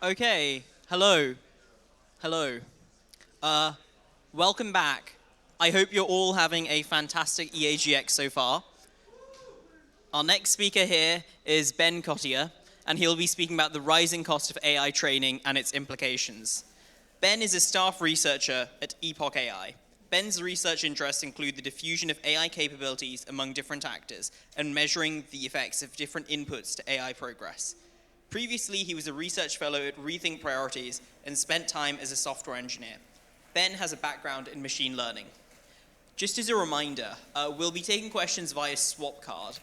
Okay, hello, hello. Uh, Welcome back. I hope you're all having a fantastic EAGX so far. Our next speaker here is Ben Cottier, and he'll be speaking about the rising cost of AI training and its implications. Ben is a staff researcher at Epoch AI. Ben's research interests include the diffusion of AI capabilities among different actors and measuring the effects of different inputs to AI progress. Previously, he was a research fellow at Rethink Priorities and spent time as a software engineer. Ben has a background in machine learning. Just as a reminder, we'll be taking questions via Swapcard.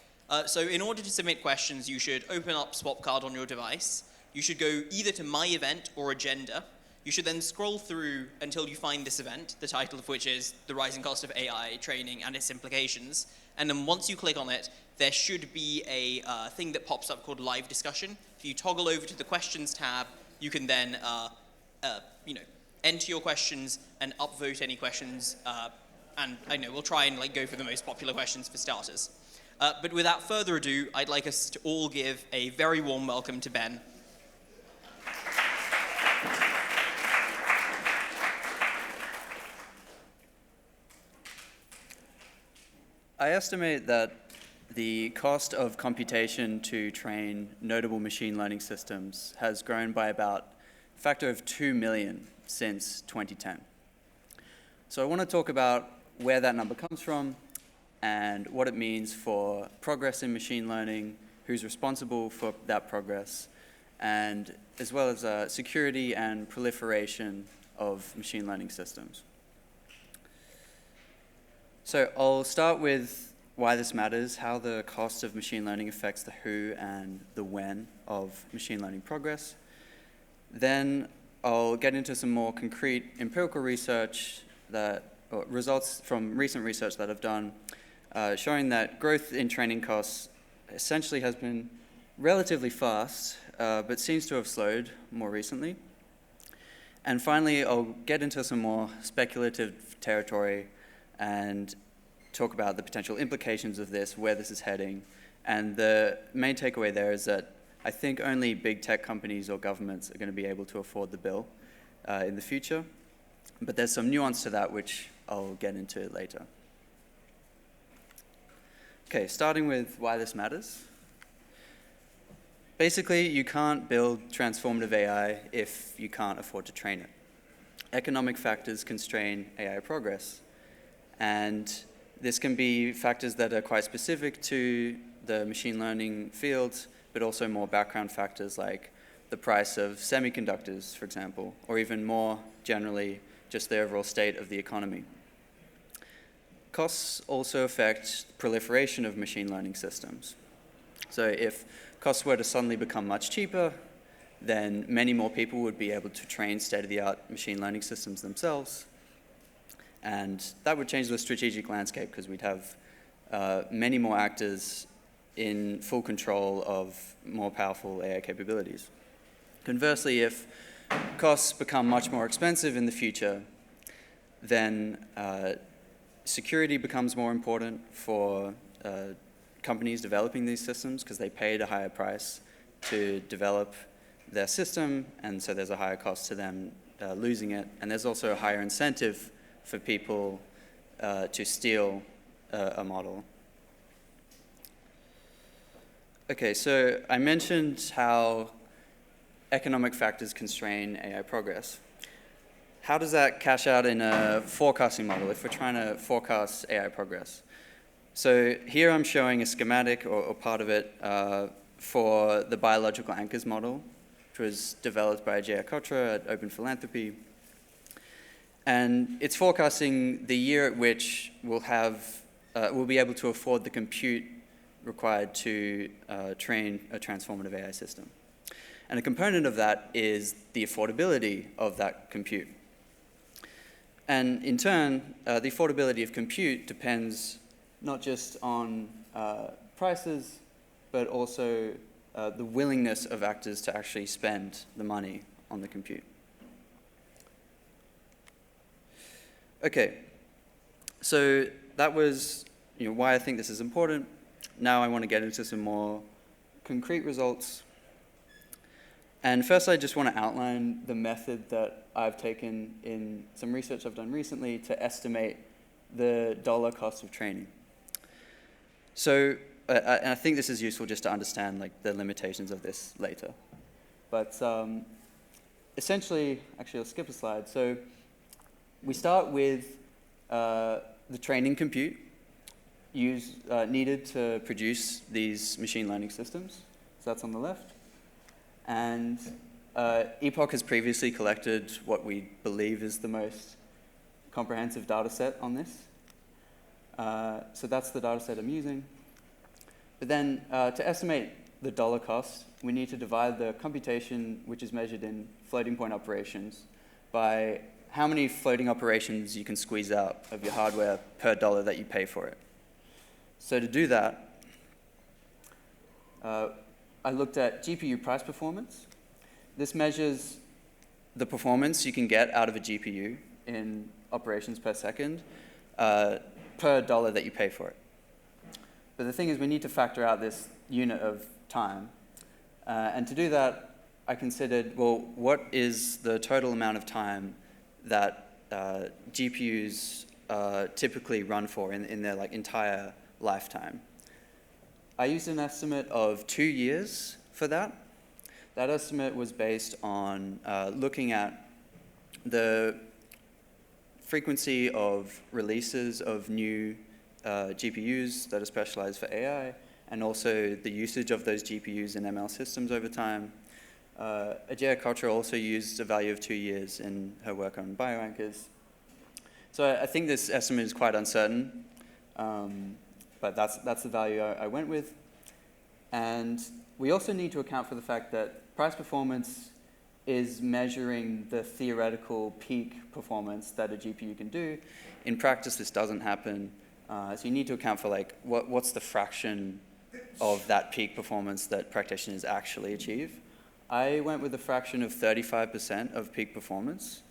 So in order to submit questions, you should open up Swapcard on your device. You should go either to My Event or Agenda. You should then scroll through until you find this event, the title of which is The Rising Cost of AI Training and Its Implications. And then once you click on it, there should be a thing that pops up called Live Discussion. If you toggle over to the Questions tab, you can then enter your questions and upvote any questions. And I know we'll try and go for the most popular questions for starters. But without further ado, I'd like us to all give a very warm welcome to Ben. I estimate that the cost of computation to train notable machine learning systems has grown by about a factor of 2 million since 2010. So I want to talk about where that number comes from and what it means for progress in machine learning, who's responsible for that progress, and as well as security and proliferation of machine learning systems. So I'll start with why this matters, how the cost of machine learning affects the who and the when of machine learning progress. Then I'll get into some more concrete empirical research results from recent research that I've done, showing that growth in training costs essentially has been relatively fast, but seems to have slowed more recently. And finally, I'll get into some more speculative territory and talk about the potential implications of this, where this is heading. And the main takeaway there is that I think only big tech companies or governments are going to be able to afford the bill in the future. But there's some nuance to that, which I'll get into later. Okay, starting with why this matters. Basically, you can't build transformative AI if you can't afford to train it. Economic factors constrain AI progress. And this can be factors that are quite specific to the machine learning field, but also more background factors like the price of semiconductors, for example, or even more generally, just the overall state of the economy. Costs also affect proliferation of machine learning systems. So if costs were to suddenly become much cheaper, then many more people would be able to train state-of-the-art machine learning systems themselves. And that would change the strategic landscape because we'd have many more actors in full control of more powerful AI capabilities. Conversely, if costs become much more expensive in the future, then security becomes more important for companies developing these systems because they paid a higher price to develop their system, and so there's a higher cost to them losing it. And there's also a higher incentive for people to steal a model. Okay, so I mentioned how economic factors constrain AI progress. How does that cash out in a forecasting model if we're trying to forecast AI progress? So here I'm showing a schematic or part of it for the biological anchors model, which was developed by Cottier at Open Philanthropy. And it's forecasting the year at which we'll be able to afford the compute required to train a transformative AI system. And a component of that is the affordability of that compute. And in turn, the affordability of compute depends not just on prices, but also the willingness of actors to actually spend the money on the compute. Okay, so that was why I think this is important. Now I want to get into some more concrete results. And first, I just want to outline the method that I've taken in some research I've done recently to estimate the dollar cost of training. So, and I think this is useful just to understand like the limitations of this later. But essentially, actually, I'll skip a slide. So we start with the training compute needed to produce these machine learning systems. So that's on the left. And EPOC has previously collected what we believe is the most comprehensive data set on this. So that's the data set I'm using. But then to estimate the dollar cost, we need to divide the computation, which is measured in floating point operations, by how many floating operations you can squeeze out of your hardware per dollar that you pay for it. So to do that, I looked at GPU price performance. This measures the performance you can get out of a GPU in operations per second per dollar that you pay for it. But the thing is, we need to factor out this unit of time. And to do that, I considered, well, what is the total amount of time that GPUs typically run for in their like entire lifetime? I used an estimate of 2 years for that. That estimate was based on looking at the frequency of releases of new GPUs that are specialized for AI, and also the usage of those GPUs in ML systems over time. Cottier also used a value of 2 years in her work on bioanchors. So I think this estimate is quite uncertain, but that's the value I went with. And we also need to account for the fact that price performance is measuring the theoretical peak performance that a GPU can do. In practice, this doesn't happen. So you need to account for like what's the fraction of that peak performance that practitioners actually achieve. I went with a fraction of 35% of peak performance.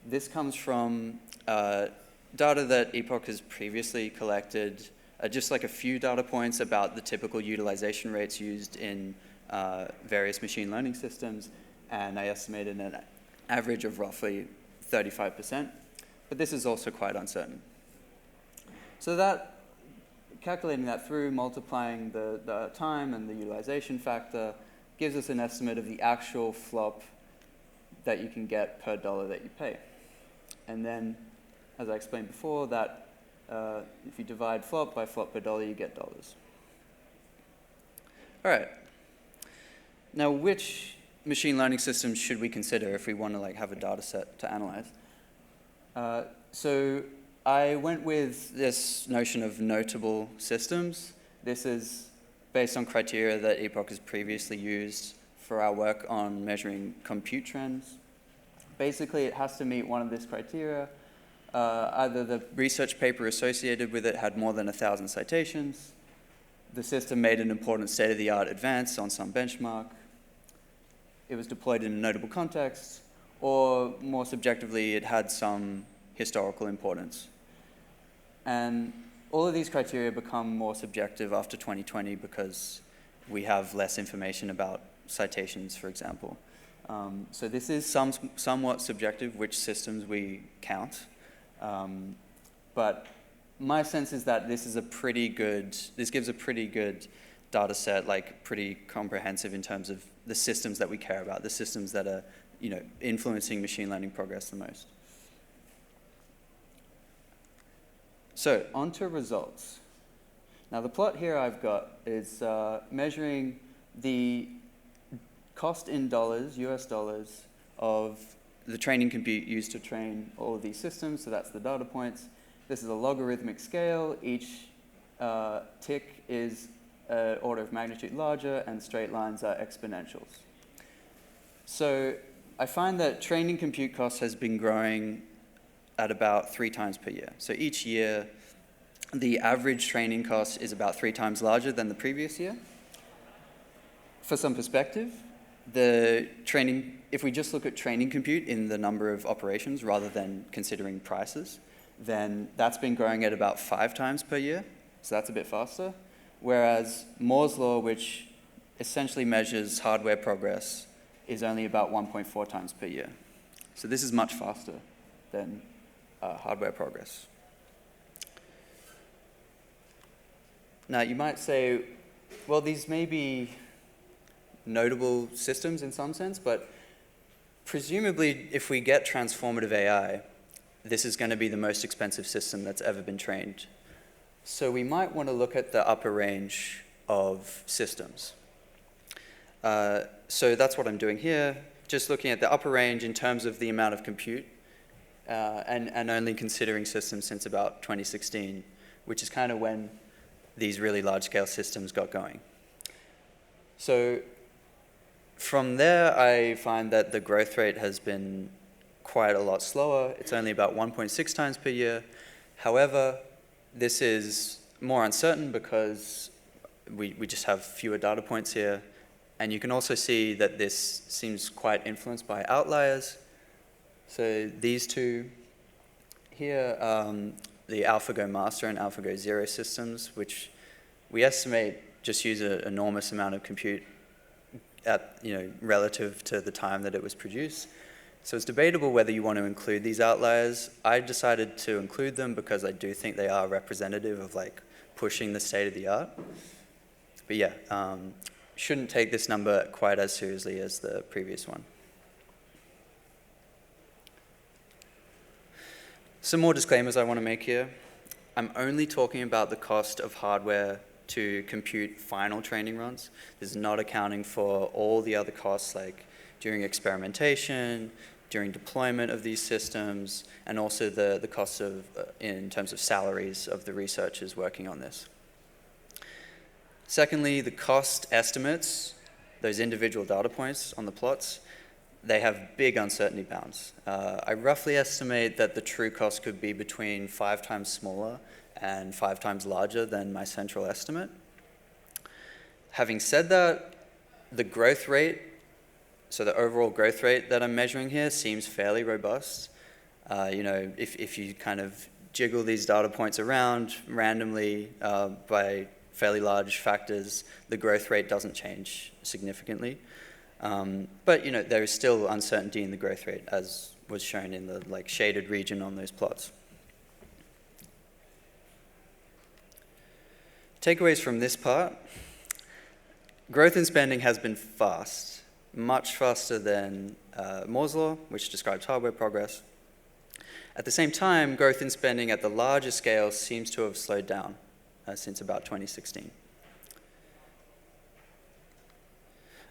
This comes from data that EPOC has previously collected, just like a few data points about the typical utilization rates used in various machine learning systems, and I estimated an average of roughly 35%, but this is also quite uncertain. So that, calculating that through, multiplying the time and the utilization factor, gives us an estimate of the actual flop that you can get per dollar that you pay. And then, as I explained before, that if you divide flop by flop per dollar, you get dollars. All right. Now, which machine learning systems should we consider if we want to like have a data set to analyze? So I went with this notion of notable systems. This is based on criteria that EPOC has previously used for our work on measuring compute trends. Basically, it has to meet one of these criteria. Either the research paper associated with it had more than 1,000 citations, the system made an important state-of-the-art advance on some benchmark, it was deployed in a notable context, or more subjectively, it had some historical importance. And all of these criteria become more subjective after 2020 because we have less information about citations, for example. So this is somewhat subjective, which systems we count. But my sense is that this gives a pretty good data set, like pretty comprehensive in terms of the systems that we care about, the systems that are, influencing machine learning progress the most. So on to results. Now the plot here I've got is measuring the cost in dollars, US dollars, of the training compute used to train all of these systems. So that's the data points. This is a logarithmic scale. Each tick is an order of magnitude larger, and straight lines are exponentials. So I find that training compute cost has been growing at about 3 times per year. So each year, the average training cost is about 3 times larger than the previous year. For some perspective, if we just look at training compute in the number of operations rather than considering prices, then that's been growing at about 5 times per year. So that's a bit faster. Whereas Moore's law, which essentially measures hardware progress is only about 1.4 times per year. So this is much faster than hardware progress. Now you might say, well, these may be notable systems in some sense, but presumably if we get transformative AI, this is going to be the most expensive system that's ever been trained. So we might want to look at the upper range of systems. So that's what I'm doing here, just looking at the upper range in terms of the amount of compute, and only considering systems since about 2016, which is kind of when these really large-scale systems got going. So from there, I find that the growth rate has been quite a lot slower. It's only about 1.6 times per year. However, this is more uncertain because we just have fewer data points here. And you can also see that this seems quite influenced by outliers. So these two here, the AlphaGo master and AlphaGo zero systems, which we estimate just use an enormous amount of compute at, relative to the time that it was produced. So it's debatable whether you want to include these outliers. I decided to include them because I do think they are representative of pushing the state of the art. But yeah, shouldn't take this number quite as seriously as the previous one. Some more disclaimers I want to make here. I'm only talking about the cost of hardware to compute final training runs. This is not accounting for all the other costs like during experimentation, during deployment of these systems, and also the costs of, in terms of salaries of the researchers working on this. Secondly, the cost estimates, those individual data points on the plots, they have big uncertainty bounds. I roughly estimate that the true cost could be between 5 times smaller and 5 times larger than my central estimate. Having said that, the growth rate, so the overall growth rate that I'm measuring here seems fairly robust. If you kind of jiggle these data points around randomly by fairly large factors, the growth rate doesn't change significantly. But there is still uncertainty in the growth rate, as was shown in the shaded region on those plots. Takeaways from this part: growth in spending has been fast, much faster than Moore's law, which describes hardware progress. At the same time, growth in spending at the larger scale seems to have slowed down since about 2016.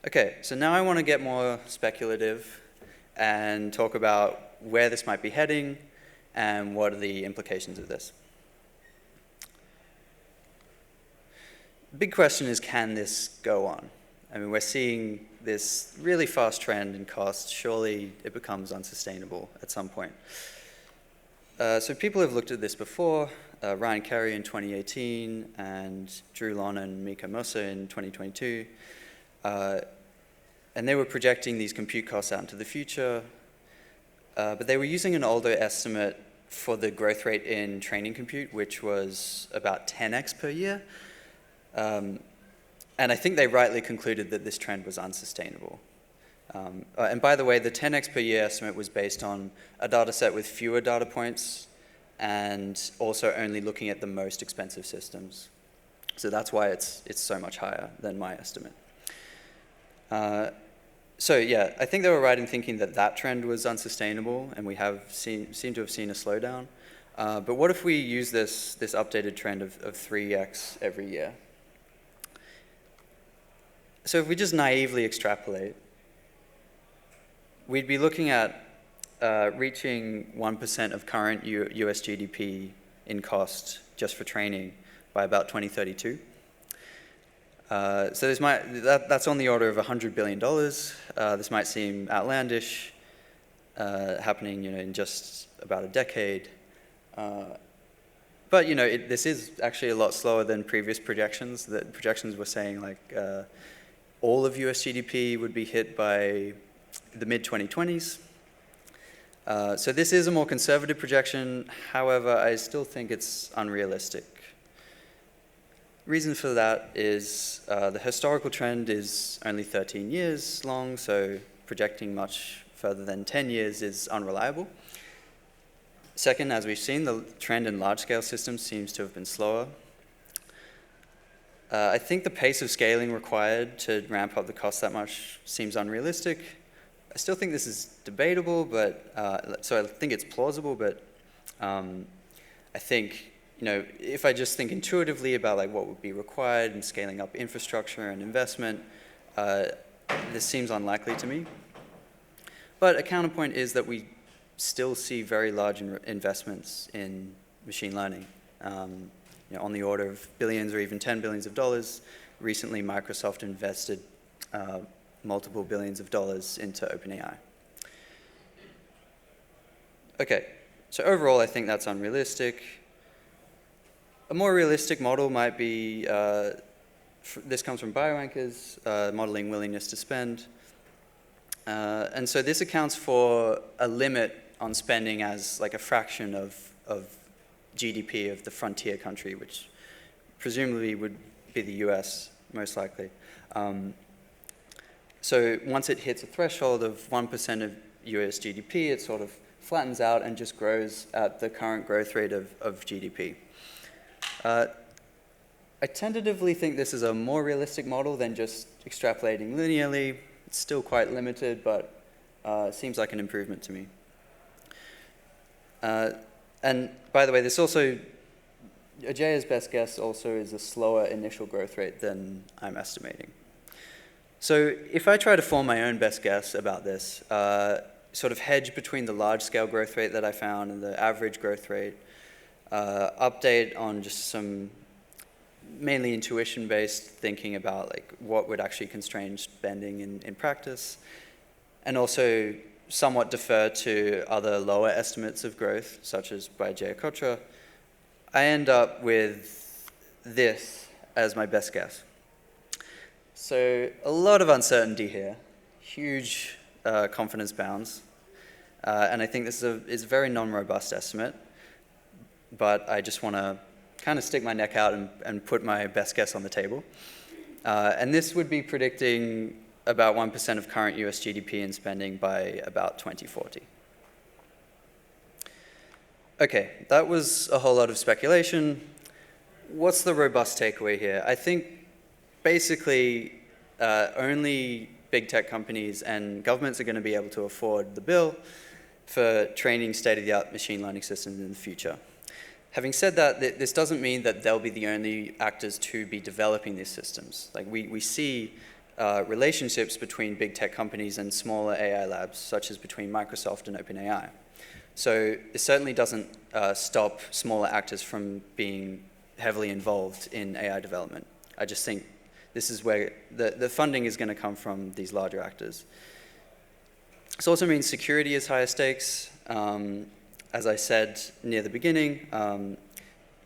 Okay, so now I want to get more speculative and talk about where this might be heading and what are the implications of this. The big question is, can this go on? I mean, we're seeing this really fast trend in cost. Surely it becomes unsustainable at some point. So people have looked at this before. Ryan Carey in 2018 and Drew Lon and Mika Musa in 2022. And they were projecting these compute costs out into the future. But they were using an older estimate for the growth rate in training compute, which was about 10x per year. And I think they rightly concluded that this trend was unsustainable. And by the way, the 10x per year estimate was based on a data set with fewer data points and also only looking at the most expensive systems. So that's why it's so much higher than my estimate. So yeah, I think they were right in thinking that that trend was unsustainable, and we seem to have seen a slowdown. But what if we use this updated trend of 3x every year? So if we just naively extrapolate, we'd be looking at reaching 1% of current US GDP in cost just for training by about 2032. So that's on the order of $100 billion. This might seem outlandish, happening in just about a decade. But this is actually a lot slower than previous projections. The projections were saying all of US GDP would be hit by the mid-2020s. So this is a more conservative projection. However, I still think it's unrealistic. Reason for that is the historical trend is only 13 years long, so projecting much further than 10 years is unreliable. Second, as we've seen, the trend in large-scale systems seems to have been slower. I think the pace of scaling required to ramp up the cost that much seems unrealistic. I still think this is debatable, but so I think it's plausible, but I think, if I just think intuitively about like what would be required in scaling up infrastructure and investment, this seems unlikely to me. But a counterpoint is that we still see very large investments in machine learning, on the order of billions or even 10 billions of dollars. Recently, Microsoft invested multiple billions of dollars into OpenAI. Okay, so overall, I think that's unrealistic. A more realistic model might be, this comes from bioanchors, modeling willingness to spend. And so this accounts for a limit on spending as like a fraction of GDP of the frontier country, which presumably would be the US, most likely. So once it hits a threshold of 1% of US GDP, it sort of flattens out and just grows at the current growth rate of GDP. I tentatively think this is a more realistic model than just extrapolating linearly. It's still quite limited, but seems like an improvement to me. And by the way, this also, Ajaya's best guess also is a slower initial growth rate than I'm estimating. So if I try to form my own best guess about this, sort of hedge between the large-scale growth rate that I found and the average growth rate, update on just some mainly intuition-based thinking about like what would actually constrain spending in practice, and also somewhat defer to other lower estimates of growth, such as by Cottier, I end up with this as my best guess. So a lot of uncertainty here, huge confidence bounds, and I think this is a very non-robust estimate, but I just want to kind of stick my neck out and put my best guess on the table. And this would be predicting about 1% of current US GDP in spending by about 2040. Okay, that was a whole lot of speculation. What's the robust takeaway here? I think basically only big tech companies and governments are going to be able to afford the bill for training state-of-the-art machine learning systems in the future. Having said that, this doesn't mean that they'll be the only actors to be developing these systems. Like we see relationships between big tech companies and smaller AI labs, such as between Microsoft and OpenAI. So it certainly doesn't stop smaller actors from being heavily involved in AI development. I just think this is where the funding is going to come from these larger actors. This also means security is higher stakes. As I said near the beginning,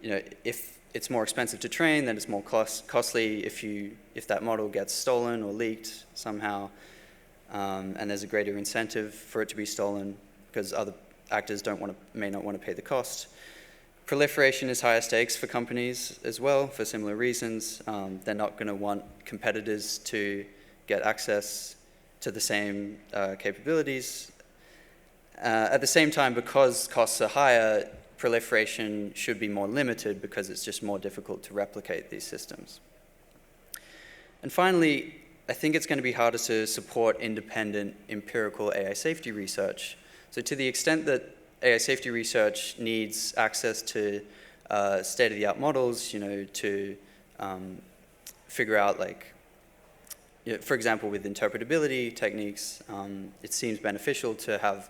if it's more expensive to train, then it's more costly if that model gets stolen or leaked somehow, and there's a greater incentive for it to be stolen because other actors may not want to pay the cost. Proliferation is higher stakes for companies as well for similar reasons. They're not going to want competitors to get access to the same capabilities. At the same time, because costs are higher, proliferation should be more limited because it's just more difficult to replicate these systems. And finally, I think it's going to be harder to support independent empirical AI safety research. So to the extent that AI safety research needs access to state-of-the-art models, to figure out for example, with interpretability techniques, it seems beneficial to have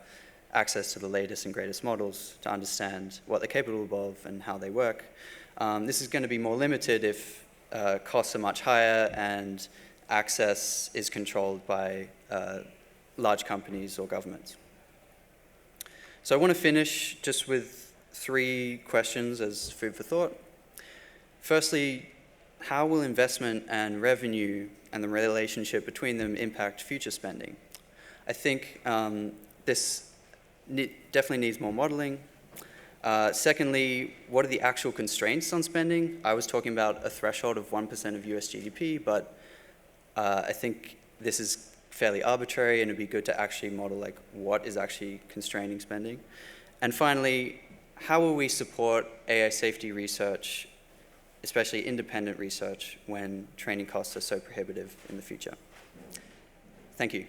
access to the latest and greatest models to understand what they're capable of and how they work. This is going to be more limited if costs are much higher and access is controlled by large companies or governments. So I want to finish just with 3 questions as food for thought. Firstly, how will investment and revenue and the relationship between them impact future spending? I think this definitely needs more modeling. Secondly, what are the actual constraints on spending? I was talking about a threshold of 1% of US GDP, but I think this is fairly arbitrary, and it'd be good to actually model like what is actually constraining spending. And finally, how will we support AI safety research, especially independent research, when training costs are so prohibitive in the future? Thank you.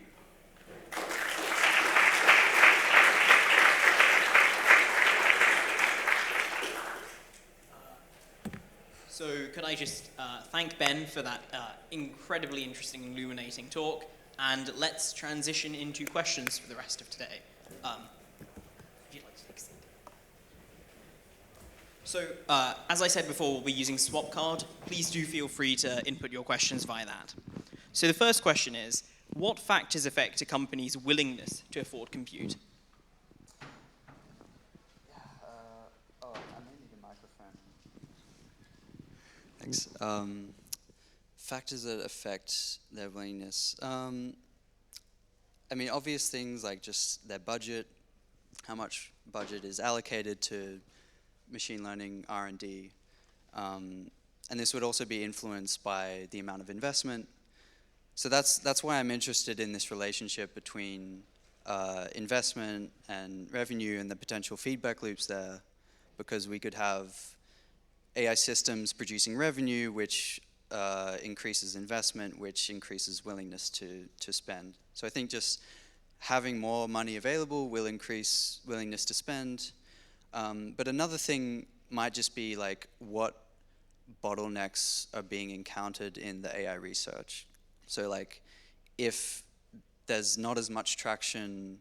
So could I just thank Ben for that incredibly interesting, illuminating talk, and let's transition into questions for the rest of today. Would you like to take a seat? So, as I said before, we'll be using Swapcard. Please do feel free to input your questions via that. So the first question is, what factors affect a company's willingness to afford compute? I may need a microphone. Thanks. Factors that affect their willingness. I mean, obvious things like just their budget, how much budget is allocated to machine learning R&D. And this would also be influenced by the amount of investment. So that's why I'm interested in this relationship between investment and revenue and the potential feedback loops there, because we could have AI systems producing revenue, which increases investment, which increases willingness to spend. So I think just having more money available will increase willingness to spend. But another thing might just be like what bottlenecks are being encountered in the AI research. So like if there's not as much traction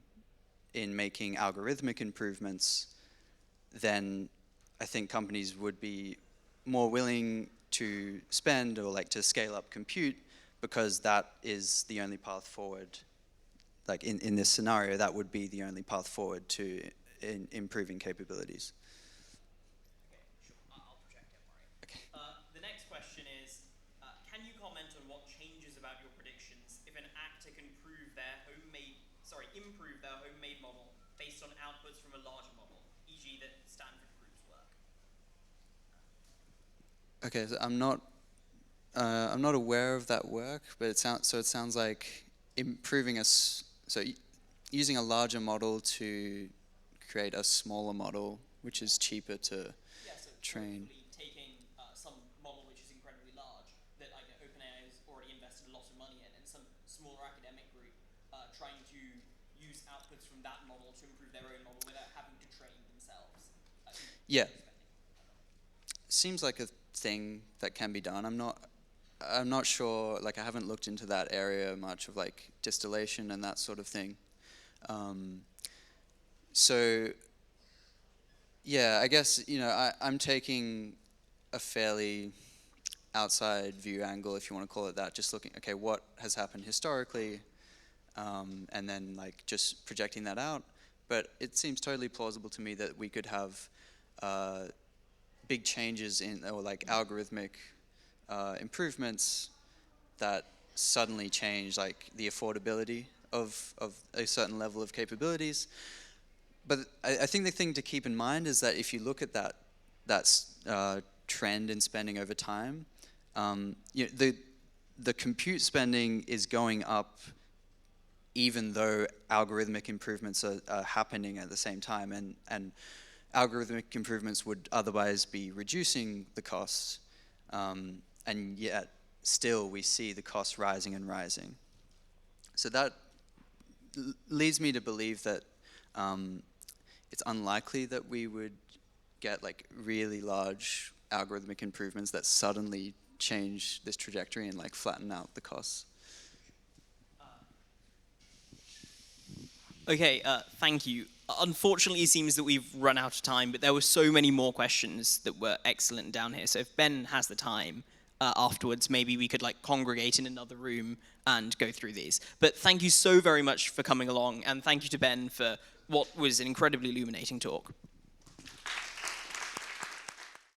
in making algorithmic improvements, then I think companies would be more willing to spend or like to scale up compute, because that is the only path forward. Like in this scenario, that would be the only path forward to improving capabilities. Okay, sure. I'll project, don't worry. Okay. The next question is, can you comment on what changes about your predictions if an actor can improve their homemade model based on outputs from a larger model, e.g. that Stanford group's work? Okay, so I'm not aware of that work, but it sounds like improving using a larger model to create a smaller model, which is cheaper to train. Taking some model which is incredibly large that OpenAI has already invested a lot of money in, and some smaller academic group trying to use outputs from that model to improve their own model without having to train themselves. Yeah. Seems like a thing that can be done. I'm not sure, like I haven't looked into that area much of like distillation and that sort of thing. So yeah, I guess, I'm taking a fairly outside view angle, if you want to call it that, just looking, okay, what has happened historically, and then like just projecting that out. But it seems totally plausible to me that we could have big changes or like algorithmic improvements that suddenly change like the affordability of a certain level of capabilities. But I think the thing to keep in mind is that if you look at that trend in spending over time, the compute spending is going up even though algorithmic improvements are happening at the same time, and algorithmic improvements would otherwise be reducing the costs, and yet still we see the costs rising and rising. So that leads me to believe that it's unlikely that we would get like really large algorithmic improvements that suddenly change this trajectory and like flatten out the costs. Okay, thank you. Unfortunately, it seems that we've run out of time, but there were so many more questions that were excellent down here. So if Ben has the time afterwards, maybe we could like congregate in another room and go through these. But thank you so very much for coming along, and thank you to Ben for what was an incredibly illuminating talk.